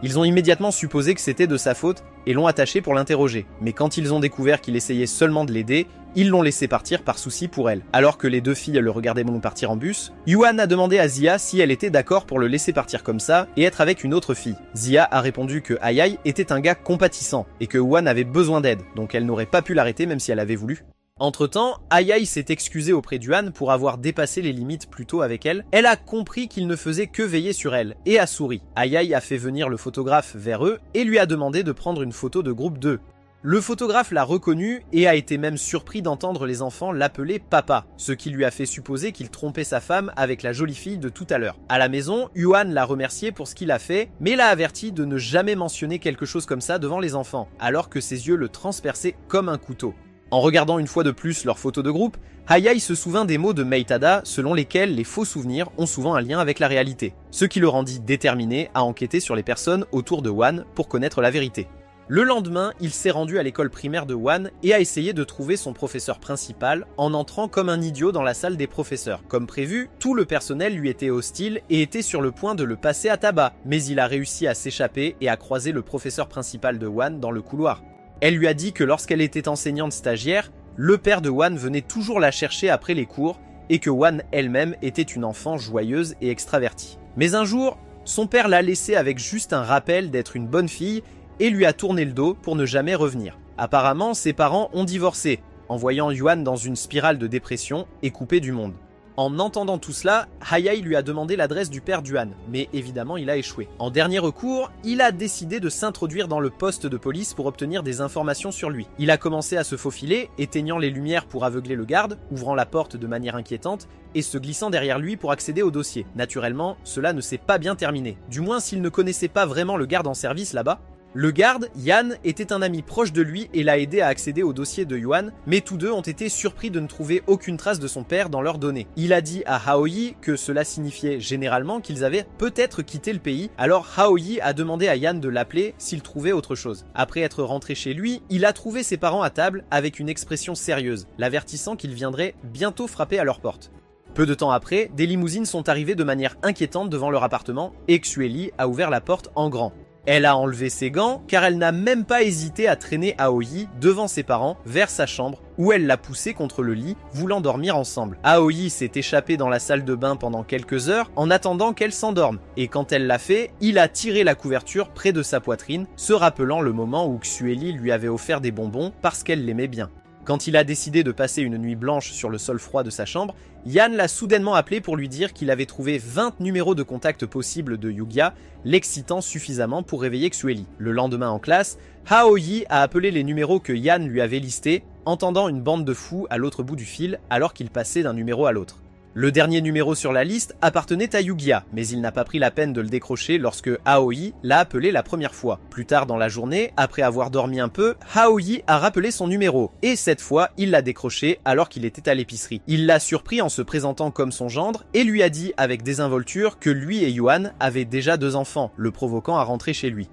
Speaker 1: Ils ont immédiatement supposé que c'était de sa faute et l'ont attaché pour l'interroger. Mais quand ils ont découvert qu'il essayait seulement de l'aider, ils l'ont laissé partir par souci pour elle. Alors que les deux filles le regardaient partir en bus, Yuan a demandé à Ziya si elle était d'accord pour le laisser partir comme ça et être avec une autre fille. Ziya a répondu que Ayai était un gars compatissant et que Yuan avait besoin d'aide, donc elle n'aurait pas pu l'arrêter même si elle avait voulu. Entre-temps, Ayai s'est excusée auprès d'Yuan pour avoir dépassé les limites plus tôt avec elle. Elle a compris qu'il ne faisait que veiller sur elle et a souri. Ayai a fait venir le photographe vers eux et lui a demandé de prendre une photo de groupe 2. Le photographe l'a reconnu et a été même surpris d'entendre les enfants l'appeler papa, ce qui lui a fait supposer qu'il trompait sa femme avec la jolie fille de tout à l'heure. À la maison, Yuan l'a remercié pour ce qu'il a fait, mais l'a averti de ne jamais mentionner quelque chose comme ça devant les enfants, alors que ses yeux le transperçaient comme un couteau. En regardant une fois de plus leurs photos de groupe, Ayai se souvint des mots de Meitada selon lesquels les faux souvenirs ont souvent un lien avec la réalité, ce qui le rendit déterminé à enquêter sur les personnes autour de Wan pour connaître la vérité. Le lendemain, il s'est rendu à l'école primaire de Wan et a essayé de trouver son professeur principal en entrant comme un idiot dans la salle des professeurs. Comme prévu, tout le personnel lui était hostile et était sur le point de le passer à tabac, mais il a réussi à s'échapper et à croiser le professeur principal de Wan dans le couloir. Elle lui a dit que lorsqu'elle était enseignante stagiaire, le père de Wan venait toujours la chercher après les cours et que Wan elle-même était une enfant joyeuse et extravertie. Mais un jour, son père l'a laissée avec juste un rappel d'être une bonne fille et lui a tourné le dos pour ne jamais revenir. Apparemment, ses parents ont divorcé, en voyant Yuan dans une spirale de dépression et coupé du monde. En entendant tout cela, Hayai lui a demandé l'adresse du père d'Yuan, mais évidemment il a échoué. En dernier recours, il a décidé de s'introduire dans le poste de police pour obtenir des informations sur lui. Il a commencé à se faufiler, éteignant les lumières pour aveugler le garde, ouvrant la porte de manière inquiétante, et se glissant derrière lui pour accéder au dossier. Naturellement, cela ne s'est pas bien terminé. Du moins s'il ne connaissait pas vraiment le garde en service là-bas. Le garde, Yan, était un ami proche de lui et l'a aidé à accéder au dossier de Yuan, mais tous deux ont été surpris de ne trouver aucune trace de son père dans leurs données. Il a dit à Haoyi que cela signifiait généralement qu'ils avaient peut-être quitté le pays, alors Haoyi a demandé à Yan de l'appeler s'il trouvait autre chose. Après être rentré chez lui, il a trouvé ses parents à table avec une expression sérieuse, l'avertissant qu'ils viendraient bientôt frapper à leur porte. Peu de temps après, des limousines sont arrivées de manière inquiétante devant leur appartement et Xueli a ouvert la porte en grand. Elle a enlevé ses gants car elle n'a même pas hésité à traîner Aoi devant ses parents vers sa chambre où elle l'a poussé contre le lit, voulant dormir ensemble. Aoi s'est échappée dans la salle de bain pendant quelques heures en attendant qu'elle s'endorme et quand elle l'a fait, il a tiré la couverture près de sa poitrine, se rappelant le moment où Xueli lui avait offert des bonbons parce qu'elle l'aimait bien. Quand il a décidé de passer une nuit blanche sur le sol froid de sa chambre, Yan l'a soudainement appelé pour lui dire qu'il avait trouvé 20 numéros de contact possibles de Yugia, l'excitant suffisamment pour réveiller Xueli. Le lendemain en classe, Haoyi a appelé les numéros que Yan lui avait listés, entendant une bande de fous à l'autre bout du fil alors qu'il passait d'un numéro à l'autre. Le dernier numéro sur la liste appartenait à Yugia, mais il n'a pas pris la peine de le décrocher lorsque Aoi l'a appelé la première fois. Plus tard dans la journée, après avoir dormi un peu, Aoi a rappelé son numéro, et cette fois, il l'a décroché alors qu'il était à l'épicerie. Il l'a surpris en se présentant comme son gendre et lui a dit avec désinvolture que lui et Yuan avaient déjà 2 enfants, le provoquant à rentrer chez lui.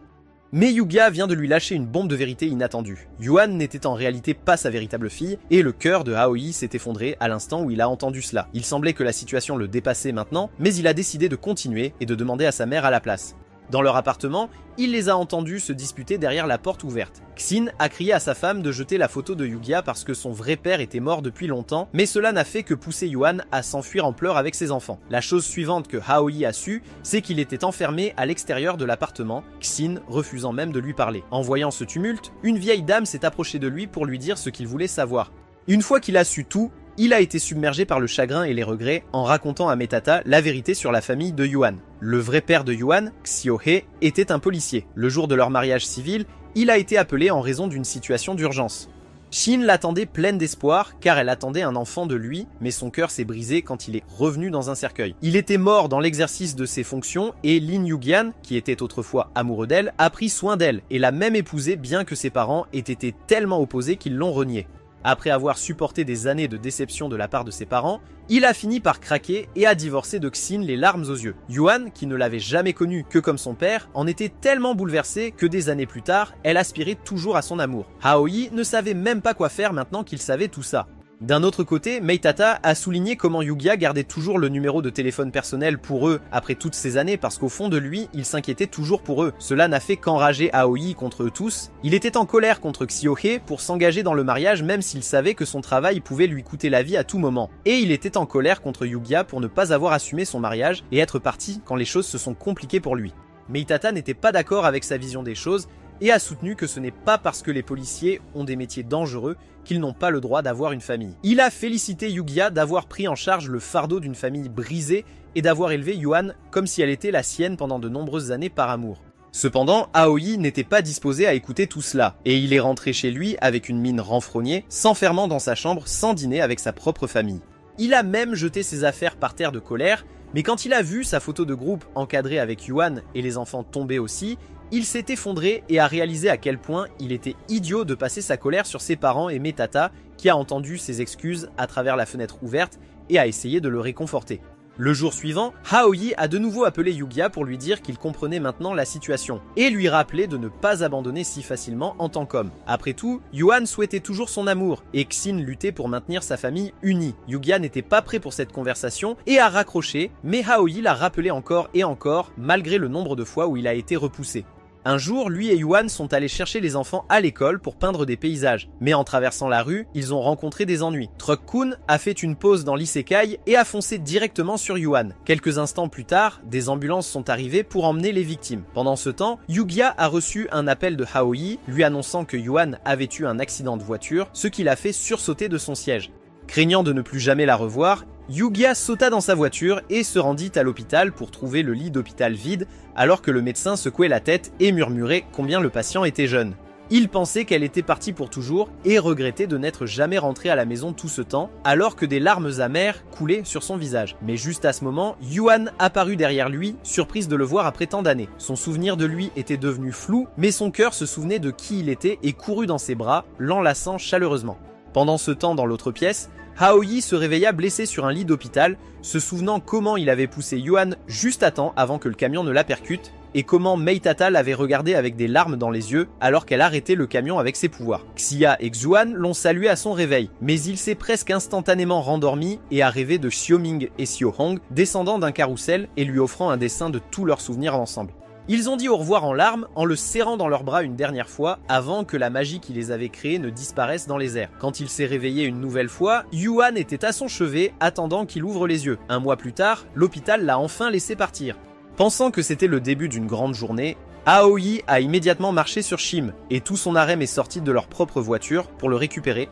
Speaker 1: Mais Yugia vient de lui lâcher une bombe de vérité inattendue. Yuan n'était en réalité pas sa véritable fille, et le cœur de Aoi s'est effondré à l'instant où il a entendu cela. Il semblait que la situation le dépassait maintenant, mais il a décidé de continuer et de demander à sa mère à la place. Dans leur appartement, il les a entendus se disputer derrière la porte ouverte. Xin a crié à sa femme de jeter la photo de Yugia parce que son vrai père était mort depuis longtemps, mais cela n'a fait que pousser Yuan à s'enfuir en pleurs avec ses enfants. La chose suivante que Aoi a su, c'est qu'il était enfermé à l'extérieur de l'appartement, Xin refusant même de lui parler. En voyant ce tumulte, une vieille dame s'est approchée de lui pour lui dire ce qu'il voulait savoir. Une fois qu'il a su tout, il a été submergé par le chagrin et les regrets en racontant à Metata la vérité sur la famille de Yuan. Le vrai père de Yuan, Xiohe, était un policier. Le jour de leur mariage civil, il a été appelé en raison d'une situation d'urgence. Xin l'attendait pleine d'espoir car elle attendait un enfant de lui, mais son cœur s'est brisé quand il est revenu dans un cercueil. Il était mort dans l'exercice de ses fonctions et Lin Yugian, qui était autrefois amoureux d'elle, a pris soin d'elle et l'a même épousée bien que ses parents aient été tellement opposés qu'ils l'ont reniée. Après avoir supporté des années de déception de la part de ses parents, il a fini par craquer et a divorcé de Xin les larmes aux yeux. Yuan, qui ne l'avait jamais connu que comme son père, en était tellement bouleversée que des années plus tard, elle aspirait toujours à son amour. Aoi ne savait même pas quoi faire maintenant qu'il savait tout ça. D'un autre côté, Meitata a souligné comment Yugia gardait toujours le numéro de téléphone personnel pour eux après toutes ces années parce qu'au fond de lui, il s'inquiétait toujours pour eux. Cela n'a fait qu'enrager Aoi contre eux tous. Il était en colère contre Xiohe pour s'engager dans le mariage même s'il savait que son travail pouvait lui coûter la vie à tout moment. Et il était en colère contre Yugia pour ne pas avoir assumé son mariage et être parti quand les choses se sont compliquées pour lui. Meitata n'était pas d'accord avec sa vision des choses et a soutenu que ce n'est pas parce que les policiers ont des métiers dangereux qu'ils n'ont pas le droit d'avoir une famille. Il a félicité Yugia d'avoir pris en charge le fardeau d'une famille brisée et d'avoir élevé Yuan comme si elle était la sienne pendant de nombreuses années par amour. Cependant, Aoi n'était pas disposé à écouter tout cela, et il est rentré chez lui avec une mine renfrognée, s'enfermant dans sa chambre sans dîner avec sa propre famille. Il a même jeté ses affaires par terre de colère, mais quand il a vu sa photo de groupe encadrée avec Yuan et les enfants tomber aussi, il s'est effondré et a réalisé à quel point il était idiot de passer sa colère sur ses parents et Metata, qui a entendu ses excuses à travers la fenêtre ouverte et a essayé de le réconforter. Le jour suivant, Aoi a de nouveau appelé Yugia pour lui dire qu'il comprenait maintenant la situation et lui rappeler de ne pas abandonner si facilement en tant qu'homme. Après tout, Yuan souhaitait toujours son amour et Xin luttait pour maintenir sa famille unie. Yugia n'était pas prêt pour cette conversation et a raccroché, mais Aoi l'a rappelé encore et encore malgré le nombre de fois où il a été repoussé. Un jour, lui et Yuan sont allés chercher les enfants à l'école pour peindre des paysages. Mais en traversant la rue, ils ont rencontré des ennuis. Truck-kun a fait une pause dans l'isekai et a foncé directement sur Yuan. Quelques instants plus tard, des ambulances sont arrivées pour emmener les victimes. Pendant ce temps, Yugia a reçu un appel de Aoi lui annonçant que Yuan avait eu un accident de voiture, ce qui l'a fait sursauter de son siège. Craignant de ne plus jamais la revoir, Yugia sauta dans sa voiture et se rendit à l'hôpital pour trouver le lit d'hôpital vide alors que le médecin secouait la tête et murmurait combien le patient était jeune. Il pensait qu'elle était partie pour toujours et regrettait de n'être jamais rentrée à la maison tout ce temps, alors que des larmes amères coulaient sur son visage. Mais juste à ce moment, Yuan apparut derrière lui, surprise de le voir après tant d'années. Son souvenir de lui était devenu flou, mais son cœur se souvenait de qui il était et courut dans ses bras, l'enlaçant chaleureusement. Pendant ce temps, dans l'autre pièce, Aoi se réveilla blessé sur un lit d'hôpital, se souvenant comment il avait poussé Yuan juste à temps avant que le camion ne la percute, et comment Meitata l'avait regardé avec des larmes dans les yeux alors qu'elle arrêtait le camion avec ses pouvoirs. Xia et Xuan l'ont salué à son réveil, mais il s'est presque instantanément rendormi et a rêvé de Xiaoming et Xiaohong descendant d'un carrousel et lui offrant un dessin de tous leurs souvenirs ensemble. Ils ont dit au revoir en larmes en le serrant dans leurs bras une dernière fois avant que la magie qui les avait créés ne disparaisse dans les airs. Quand il s'est réveillé une nouvelle fois, Yuan était à son chevet attendant qu'il ouvre les yeux. Un mois plus tard, l'hôpital l'a enfin laissé partir. Pensant que c'était le début d'une grande journée, Aoi a immédiatement marché sur Shim et tout son harem est sorti de leur propre voiture pour le récupérer,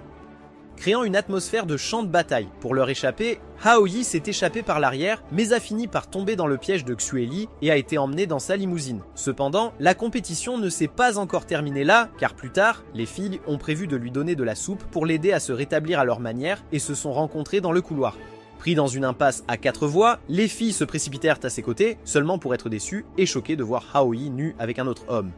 Speaker 1: créant une atmosphère de champ de bataille. Pour leur échapper, Aoi s'est échappé par l'arrière mais a fini par tomber dans le piège de Xueli et a été emmené dans sa limousine. Cependant, la compétition ne s'est pas encore terminée là car plus tard, les filles ont prévu de lui donner de la soupe pour l'aider à se rétablir à leur manière et se sont rencontrées dans le couloir. Pris dans une impasse à 4 voies, les filles se précipitèrent à ses côtés, seulement pour être déçues et choquées de voir Aoi nue avec un autre homme.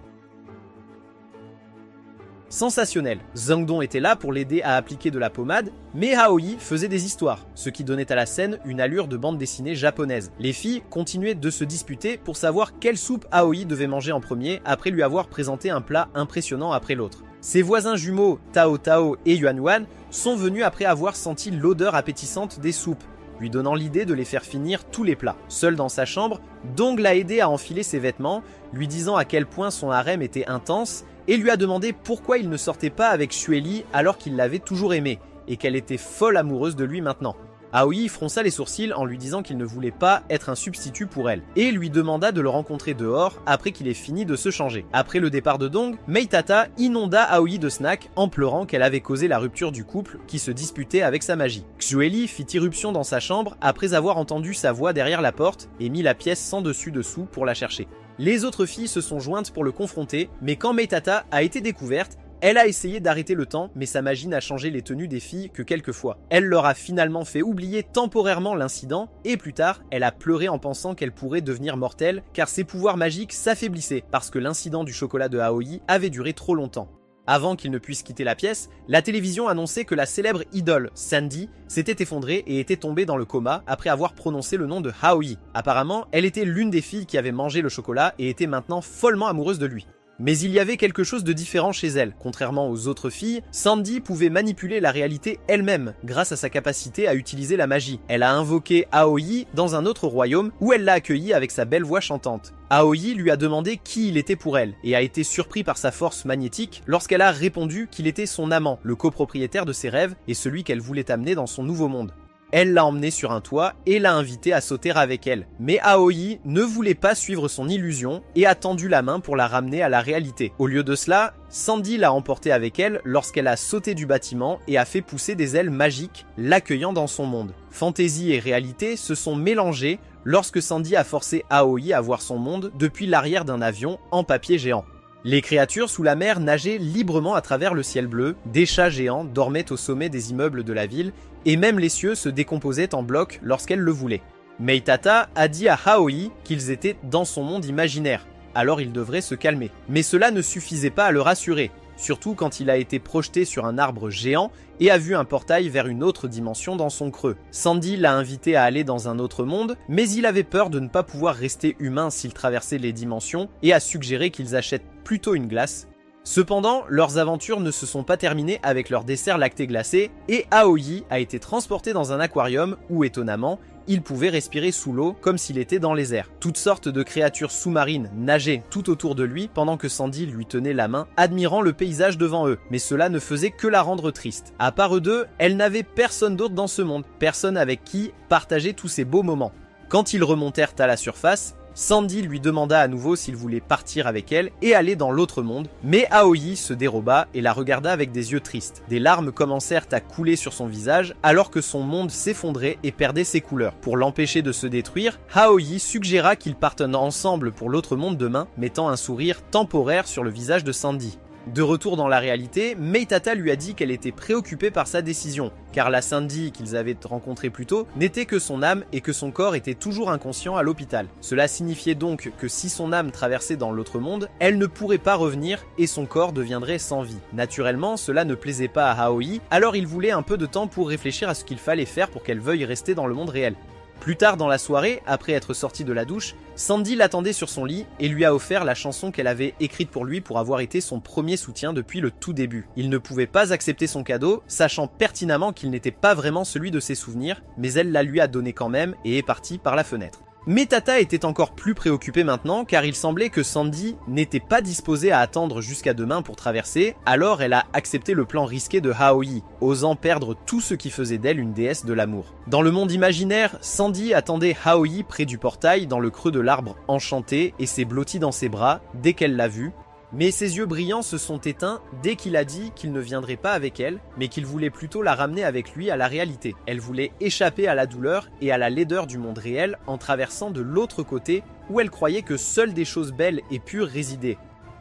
Speaker 1: Sensationnel, Zhangdong était là pour l'aider à appliquer de la pommade, mais Aoi faisait des histoires, ce qui donnait à la scène une allure de bande dessinée japonaise. Les filles continuaient de se disputer pour savoir quelle soupe Aoi devait manger en premier après lui avoir présenté un plat impressionnant après l'autre. Ses voisins jumeaux Tao Tao et Yuan Yuan sont venus après avoir senti l'odeur appétissante des soupes, lui donnant l'idée de les faire finir tous les plats. Seul dans sa chambre, Dong l'a aidé à enfiler ses vêtements, lui disant à quel point son harem était intense et lui a demandé pourquoi il ne sortait pas avec Xueli alors qu'il l'avait toujours aimé et qu'elle était folle amoureuse de lui maintenant. Aoi fronça les sourcils en lui disant qu'il ne voulait pas être un substitut pour elle, et lui demanda de le rencontrer dehors après qu'il ait fini de se changer. Après le départ de Dong, Meitata inonda Aoi de snacks en pleurant qu'elle avait causé la rupture du couple qui se disputait avec sa magie. Xueli fit irruption dans sa chambre après avoir entendu sa voix derrière la porte et mit la pièce sans dessus-dessous pour la chercher. Les autres filles se sont jointes pour le confronter, mais quand Meitata a été découverte, elle a essayé d'arrêter le temps, mais sa magie n'a changé les tenues des filles que quelques fois. Elle leur a finalement fait oublier temporairement l'incident, et plus tard, elle a pleuré en pensant qu'elle pourrait devenir mortelle, car ses pouvoirs magiques s'affaiblissaient, parce que l'incident du chocolat de Aoi avait duré trop longtemps. Avant qu'il ne puisse quitter la pièce, la télévision annonçait que la célèbre idole, Sandy, s'était effondrée et était tombée dans le coma après avoir prononcé le nom de Aoi. Apparemment, elle était l'une des filles qui avait mangé le chocolat et était maintenant follement amoureuse de lui. Mais il y avait quelque chose de différent chez elle. Contrairement aux autres filles, Sandy pouvait manipuler la réalité elle-même grâce à sa capacité à utiliser la magie. Elle a invoqué Aoi dans un autre royaume où elle l'a accueilli avec sa belle voix chantante. Aoi lui a demandé qui il était pour elle et a été surpris par sa force magnétique lorsqu'elle a répondu qu'il était son amant, le copropriétaire de ses rêves et celui qu'elle voulait amener dans son nouveau monde. Elle l'a emmené sur un toit et l'a invité à sauter avec elle. Mais Aoi ne voulait pas suivre son illusion et a tendu la main pour la ramener à la réalité. Au lieu de cela, Sandy l'a emportée avec elle lorsqu'elle a sauté du bâtiment et a fait pousser des ailes magiques, l'accueillant dans son monde. Fantaisie et réalité se sont mélangées lorsque Sandy a forcé Aoi à voir son monde depuis l'arrière d'un avion en papier géant. Les créatures sous la mer nageaient librement à travers le ciel bleu, des chats géants dormaient au sommet des immeubles de la ville, et même les cieux se décomposaient en blocs lorsqu'elle le voulait. Meitata a dit à Aoi qu'ils étaient dans son monde imaginaire, alors il devrait se calmer. Mais cela ne suffisait pas à le rassurer, surtout quand il a été projeté sur un arbre géant et a vu un portail vers une autre dimension dans son creux. Sandy l'a invité à aller dans un autre monde, mais il avait peur de ne pas pouvoir rester humain s'il traversait les dimensions et a suggéré qu'ils achètent plutôt une glace. Cependant, leurs aventures ne se sont pas terminées avec leur dessert lacté glacé et Aoi a été transporté dans un aquarium où, étonnamment, il pouvait respirer sous l'eau comme s'il était dans les airs. Toutes sortes de créatures sous-marines nageaient tout autour de lui pendant que Sandy lui tenait la main, admirant le paysage devant eux. Mais cela ne faisait que la rendre triste. À part eux deux, elle n'avait personne d'autre dans ce monde, personne avec qui partager tous ces beaux moments. Quand ils remontèrent à la surface, Sandy lui demanda à nouveau s'il voulait partir avec elle et aller dans l'autre monde, mais Aoi se déroba et la regarda avec des yeux tristes. Des larmes commencèrent à couler sur son visage alors que son monde s'effondrait et perdait ses couleurs. Pour l'empêcher de se détruire, Aoi suggéra qu'ils partent ensemble pour l'autre monde demain, mettant un sourire temporaire sur le visage de Sandy. De retour dans la réalité, Meitata lui a dit qu'elle était préoccupée par sa décision, car la Sandy qu'ils avaient rencontrée plus tôt n'était que son âme et que son corps était toujours inconscient à l'hôpital. Cela signifiait donc que si son âme traversait dans l'autre monde, elle ne pourrait pas revenir et son corps deviendrait sans vie. Naturellement, cela ne plaisait pas à Aoi, alors il voulait un peu de temps pour réfléchir à ce qu'il fallait faire pour qu'elle veuille rester dans le monde réel. Plus tard dans la soirée, après être sortie de la douche, Sandy l'attendait sur son lit et lui a offert la chanson qu'elle avait écrite pour lui pour avoir été son premier soutien depuis le tout début. Il ne pouvait pas accepter son cadeau, sachant pertinemment qu'il n'était pas vraiment celui de ses souvenirs, mais elle la lui a donné quand même et est partie par la fenêtre. Meitata était encore plus préoccupée maintenant car il semblait que Sandy n'était pas disposée à attendre jusqu'à demain pour traverser, alors elle a accepté le plan risqué de Aoi, osant perdre tout ce qui faisait d'elle une déesse de l'amour. Dans le monde imaginaire, Sandy attendait Aoi près du portail dans le creux de l'arbre enchanté et s'est blottie dans ses bras dès qu'elle l'a vu. Mais ses yeux brillants se sont éteints dès qu'il a dit qu'il ne viendrait pas avec elle, mais qu'il voulait plutôt la ramener avec lui à la réalité. Elle voulait échapper à la douleur et à la laideur du monde réel en traversant de l'autre côté où elle croyait que seules des choses belles et pures résidaient.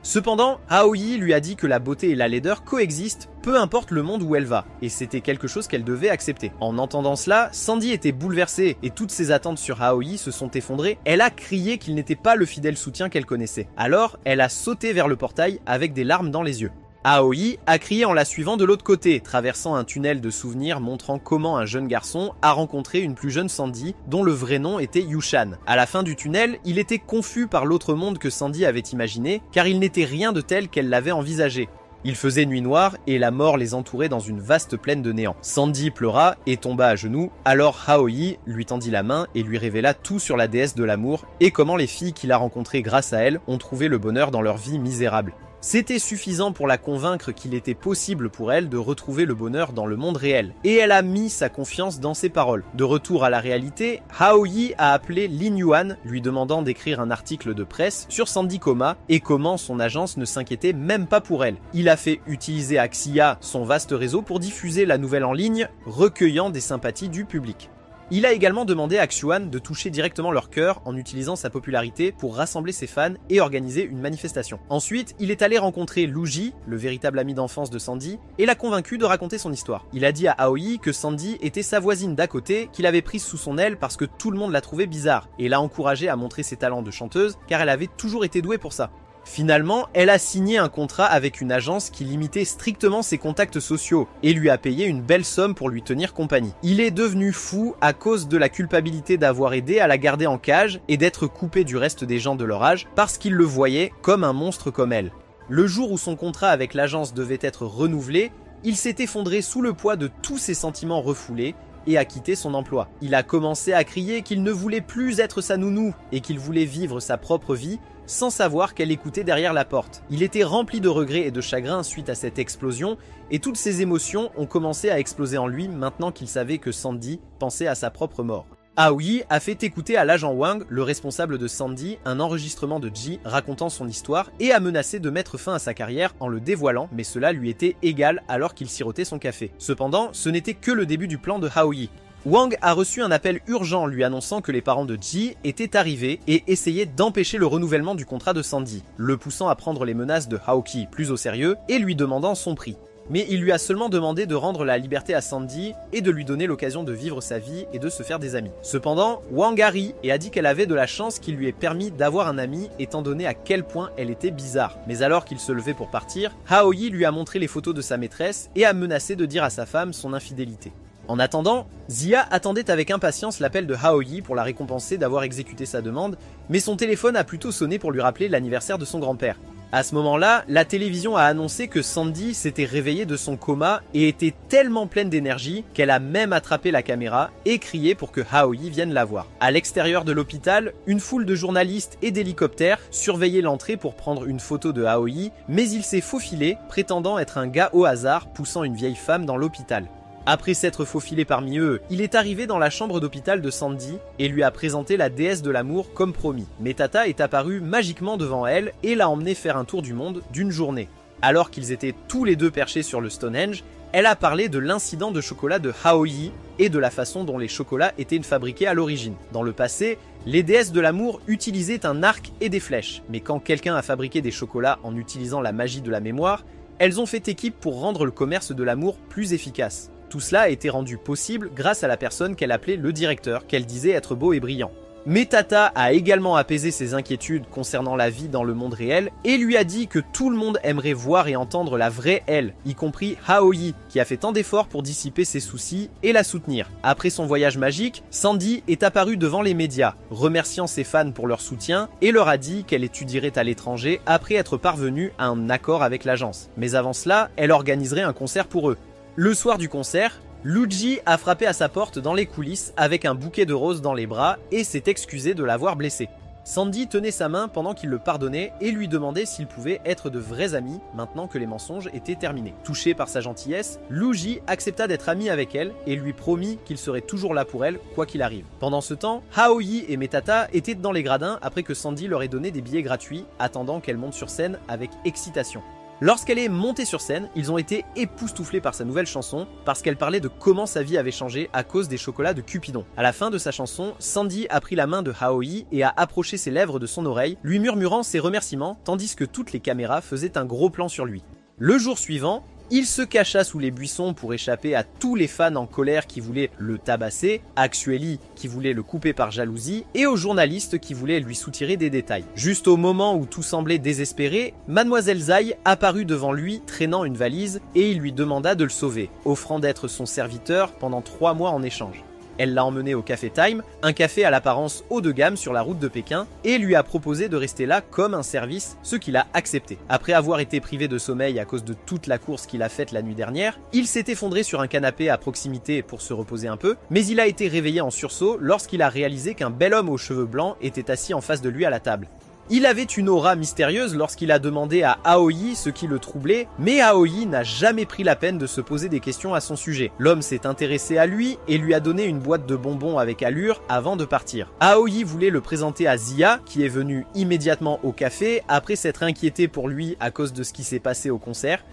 Speaker 1: Cependant, Aoi lui a dit que la beauté et la laideur coexistent, peu importe le monde où elle va, et c'était quelque chose qu'elle devait accepter. En entendant cela, Sandy était bouleversée, et toutes ses attentes sur Aoi se sont effondrées. Elle a crié qu'il n'était pas le fidèle soutien qu'elle connaissait. Alors, elle a sauté vers le portail avec des larmes dans les yeux. Aoi a crié en la suivant de l'autre côté, traversant un tunnel de souvenirs montrant comment un jeune garçon a rencontré une plus jeune Sandy, dont le vrai nom était Yushan. À la fin du tunnel, il était confus par l'autre monde que Sandy avait imaginé, car il n'était rien de tel qu'elle l'avait envisagé. Il faisait nuit noire et la mort les entourait dans une vaste plaine de néant. Sandy pleura et tomba à genoux, alors Aoi lui tendit la main et lui révéla tout sur la déesse de l'amour et comment les filles qu'il a rencontrées grâce à elle ont trouvé le bonheur dans leur vie misérable. C'était suffisant pour la convaincre qu'il était possible pour elle de retrouver le bonheur dans le monde réel, et elle a mis sa confiance dans ses paroles. De retour à la réalité, Aoi a appelé Lin Yuan, lui demandant d'écrire un article de presse sur Sandy Coma et comment son agence ne s'inquiétait même pas pour elle. Il a fait utiliser Axia, son vaste réseau, pour diffuser la nouvelle en ligne, recueillant des sympathies du public. Il a également demandé à Xuan de toucher directement leur cœur en utilisant sa popularité pour rassembler ses fans et organiser une manifestation. Ensuite, il est allé rencontrer Luji, le véritable ami d'enfance de Sandy, et l'a convaincu de raconter son histoire. Il a dit à Aoi que Sandy était sa voisine d'à côté, qu'il avait prise sous son aile parce que tout le monde la trouvait bizarre, et l'a encouragée à montrer ses talents de chanteuse car elle avait toujours été douée pour ça. Finalement, elle a signé un contrat avec une agence qui limitait strictement ses contacts sociaux et lui a payé une belle somme pour lui tenir compagnie. Il est devenu fou à cause de la culpabilité d'avoir aidé à la garder en cage et d'être coupé du reste des gens de leur âge parce qu'il le voyait comme un monstre comme elle. Le jour où son contrat avec l'agence devait être renouvelé, il s'est effondré sous le poids de tous ses sentiments refoulés et a quitté son emploi. Il a commencé à crier qu'il ne voulait plus être sa nounou et qu'il voulait vivre sa propre vie sans savoir qu'elle écoutait derrière la porte. Il était rempli de regrets et de chagrin suite à cette explosion et toutes ses émotions ont commencé à exploser en lui maintenant qu'il savait que Sandy pensait à sa propre mort. Aoi a fait écouter à l'agent Wang, le responsable de Sandy, un enregistrement de Ji racontant son histoire et a menacé de mettre fin à sa carrière en le dévoilant, mais cela lui était égal alors qu'il sirotait son café. Cependant, ce n'était que le début du plan de Aoi. Wang a reçu un appel urgent lui annonçant que les parents de Ji étaient arrivés et essayaient d'empêcher le renouvellement du contrat de Sandy, le poussant à prendre les menaces de Aoki plus au sérieux et lui demandant son prix. Mais il lui a seulement demandé de rendre la liberté à Sandy et de lui donner l'occasion de vivre sa vie et de se faire des amis. Cependant, Wang a ri et a dit qu'elle avait de la chance qui lui ait permis d'avoir un ami étant donné à quel point elle était bizarre. Mais alors qu'il se levait pour partir, Aoi lui a montré les photos de sa maîtresse et a menacé de dire à sa femme son infidélité. En attendant, Zia attendait avec impatience l'appel de Aoi pour la récompenser d'avoir exécuté sa demande, mais son téléphone a plutôt sonné pour lui rappeler l'anniversaire de son grand-père. À ce moment-là, la télévision a annoncé que Sandy s'était réveillée de son coma et était tellement pleine d'énergie qu'elle a même attrapé la caméra et crié pour que Aoi vienne la voir. À l'extérieur de l'hôpital, une foule de journalistes et d'hélicoptères surveillaient l'entrée pour prendre une photo de Aoi, mais il s'est faufilé, prétendant être un gars au hasard poussant une vieille femme dans l'hôpital. Après s'être faufilé parmi eux, il est arrivé dans la chambre d'hôpital de Sandy et lui a présenté la déesse de l'amour comme promis. Mais Tata est apparue magiquement devant elle et l'a emmené faire un tour du monde d'une journée. Alors qu'ils étaient tous les deux perchés sur le Stonehenge, elle a parlé de l'incident de chocolat de Aoi et de la façon dont les chocolats étaient fabriqués à l'origine. Dans le passé, les déesses de l'amour utilisaient un arc et des flèches, mais quand quelqu'un a fabriqué des chocolats en utilisant la magie de la mémoire, elles ont fait équipe pour rendre le commerce de l'amour plus efficace. Tout cela a été rendu possible grâce à la personne qu'elle appelait le directeur, qu'elle disait être beau et brillant. Mais Tata a également apaisé ses inquiétudes concernant la vie dans le monde réel et lui a dit que tout le monde aimerait voir et entendre la vraie elle, y compris Aoi, qui a fait tant d'efforts pour dissiper ses soucis et la soutenir. Après son voyage magique, Sandy est apparue devant les médias, remerciant ses fans pour leur soutien et leur a dit qu'elle étudierait à l'étranger après être parvenue à un accord avec l'agence. Mais avant cela, elle organiserait un concert pour eux. Le soir du concert, Luigi a frappé à sa porte dans les coulisses avec un bouquet de roses dans les bras et s'est excusé de l'avoir blessé. Sandy tenait sa main pendant qu'il le pardonnait et lui demandait s'ils pouvaient être de vrais amis maintenant que les mensonges étaient terminés. Touché par sa gentillesse, Luigi accepta d'être ami avec elle et lui promit qu'il serait toujours là pour elle quoi qu'il arrive. Pendant ce temps, Aoi et Metata étaient dans les gradins après que Sandy leur ait donné des billets gratuits, attendant qu'elle monte sur scène avec excitation. Lorsqu'elle est montée sur scène, ils ont été époustouflés par sa nouvelle chanson parce qu'elle parlait de comment sa vie avait changé à cause des chocolats de Cupidon. À la fin de sa chanson, Sandy a pris la main de Aoi et a approché ses lèvres de son oreille, lui murmurant ses remerciements tandis que toutes les caméras faisaient un gros plan sur lui. Le jour suivant, il se cacha sous les buissons pour échapper à tous les fans en colère qui voulaient le tabasser, à Xueli qui voulait le couper par jalousie et aux journalistes qui voulaient lui soutirer des détails. Juste au moment où tout semblait désespéré, Mademoiselle Zai apparut devant lui traînant une valise et il lui demanda de le sauver, offrant d'être son serviteur pendant 3 mois en échange. Elle l'a emmené au Café Time, un café à l'apparence haut de gamme sur la route de Pékin, et lui a proposé de rester là comme un service, ce qu'il a accepté. Après avoir été privé de sommeil à cause de toute la course qu'il a faite la nuit dernière, il s'est effondré sur un canapé à proximité pour se reposer un peu, mais il a été réveillé en sursaut lorsqu'il a réalisé qu'un bel homme aux cheveux blancs était assis en face de lui à la table. Il avait une aura mystérieuse lorsqu'il a demandé à Aoi ce qui le troublait, mais Aoi n'a jamais pris la peine de se poser des questions à son sujet. L'homme s'est intéressé à lui et lui a donné une boîte de bonbons avec allure avant de partir. Aoi voulait le présenter à Zia, qui est venue immédiatement au café après s'être inquiété pour lui à cause de ce qui s'est passé au concert.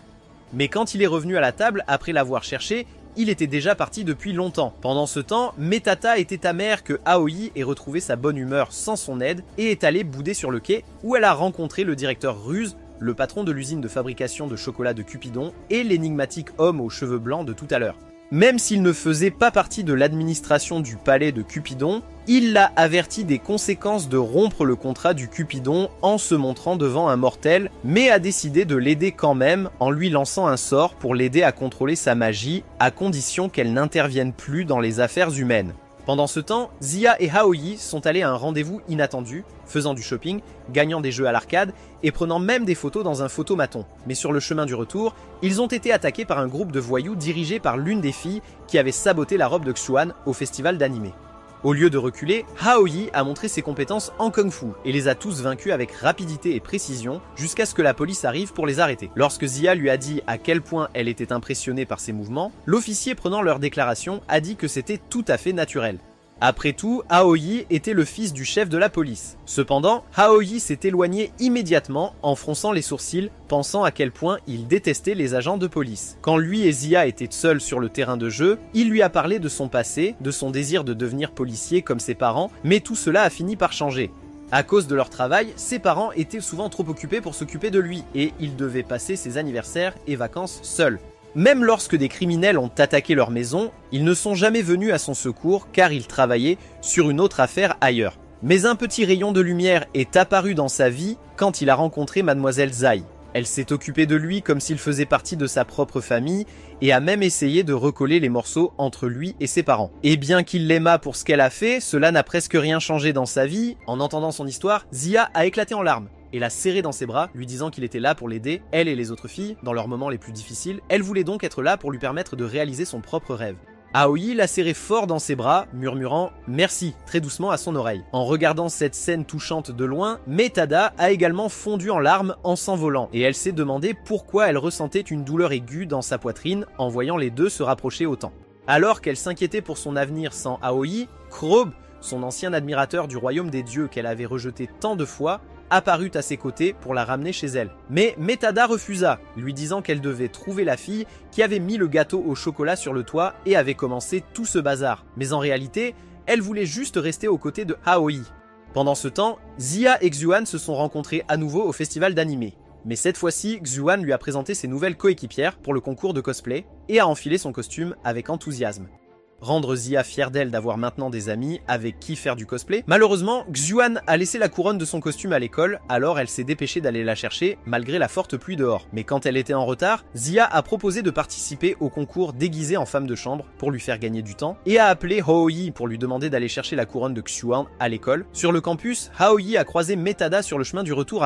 Speaker 1: Mais quand il est revenu à la table après l'avoir cherché, il était déjà parti depuis longtemps. Pendant ce temps, Metata était amère que Aoi ait retrouvé sa bonne humeur sans son aide et est allée bouder sur le quai où elle a rencontré le directeur Ruse, le patron de l'usine de fabrication de chocolat de Cupidon et l'énigmatique homme aux cheveux blancs de tout à l'heure. Même s'il ne faisait pas partie de l'administration du palais de Cupidon, il l'a averti des conséquences de rompre le contrat du Cupidon en se montrant devant un mortel, mais a décidé de l'aider quand même en lui lançant un sort pour l'aider à contrôler sa magie, à condition qu'elle n'intervienne plus dans les affaires humaines. Pendant ce temps, Zia et Aoi sont allés à un rendez-vous inattendu, faisant du shopping, gagnant des jeux à l'arcade et prenant même des photos dans un photomaton. Mais sur le chemin du retour, ils ont été attaqués par un groupe de voyous dirigé par l'une des filles qui avait saboté la robe de Xuan au festival d'animé. Au lieu de reculer, Aoi a montré ses compétences en kung-fu et les a tous vaincus avec rapidité et précision jusqu'à ce que la police arrive pour les arrêter. Lorsque Zia lui a dit à quel point elle était impressionnée par ses mouvements, l'officier prenant leur déclaration a dit que c'était tout à fait naturel. Après tout, Aoi était le fils du chef de la police. Cependant, Aoi s'est éloigné immédiatement en fronçant les sourcils, pensant à quel point il détestait les agents de police. Quand lui et Zia étaient seuls sur le terrain de jeu, il lui a parlé de son passé, de son désir de devenir policier comme ses parents, mais tout cela a fini par changer. À cause de leur travail, ses parents étaient souvent trop occupés pour s'occuper de lui, et il devait passer ses anniversaires et vacances seul. Même lorsque des criminels ont attaqué leur maison, ils ne sont jamais venus à son secours car ils travaillaient sur une autre affaire ailleurs. Mais un petit rayon de lumière est apparu dans sa vie quand il a rencontré Mademoiselle Zai. Elle s'est occupée de lui comme s'il faisait partie de sa propre famille et a même essayé de recoller les morceaux entre lui et ses parents. Et bien qu'il l'aimât pour ce qu'elle a fait, cela n'a presque rien changé dans sa vie. En entendant son histoire, Zia a éclaté en larmes et l'a serré dans ses bras, lui disant qu'il était là pour l'aider, elle et les autres filles, dans leurs moments les plus difficiles. Elle voulait donc être là pour lui permettre de réaliser son propre rêve. Aoi l'a serré fort dans ses bras, murmurant « merci » très doucement à son oreille. En regardant cette scène touchante de loin, Metada a également fondu en larmes en s'envolant, et elle s'est demandé pourquoi elle ressentait une douleur aiguë dans sa poitrine en voyant les deux se rapprocher autant. Alors qu'elle s'inquiétait pour son avenir sans Aoi, Krob, son ancien admirateur du royaume des dieux qu'elle avait rejeté tant de fois, apparut à ses côtés pour la ramener chez elle. Mais Metada refusa, lui disant qu'elle devait trouver la fille qui avait mis le gâteau au chocolat sur le toit et avait commencé tout ce bazar. Mais en réalité, elle voulait juste rester aux côtés de Aoi. Pendant ce temps, Zia et Xuan se sont rencontrés à nouveau au festival d'animé. Mais cette fois-ci, Xuan lui a présenté ses nouvelles coéquipières pour le concours de cosplay et a enfilé son costume avec enthousiasme. Rendre Zia fière d'elle d'avoir maintenant des amis avec qui faire du cosplay. Malheureusement, Xuan a laissé la couronne de son costume à l'école, alors elle s'est dépêchée d'aller la chercher malgré la forte pluie dehors. Mais quand elle était en retard, Zia a proposé de participer au concours déguisée en femme de chambre pour lui faire gagner du temps et a appelé Haoi pour lui demander d'aller chercher la couronne de Xuan à l'école. Sur le campus, Haoi a croisé Metada sur le chemin du retour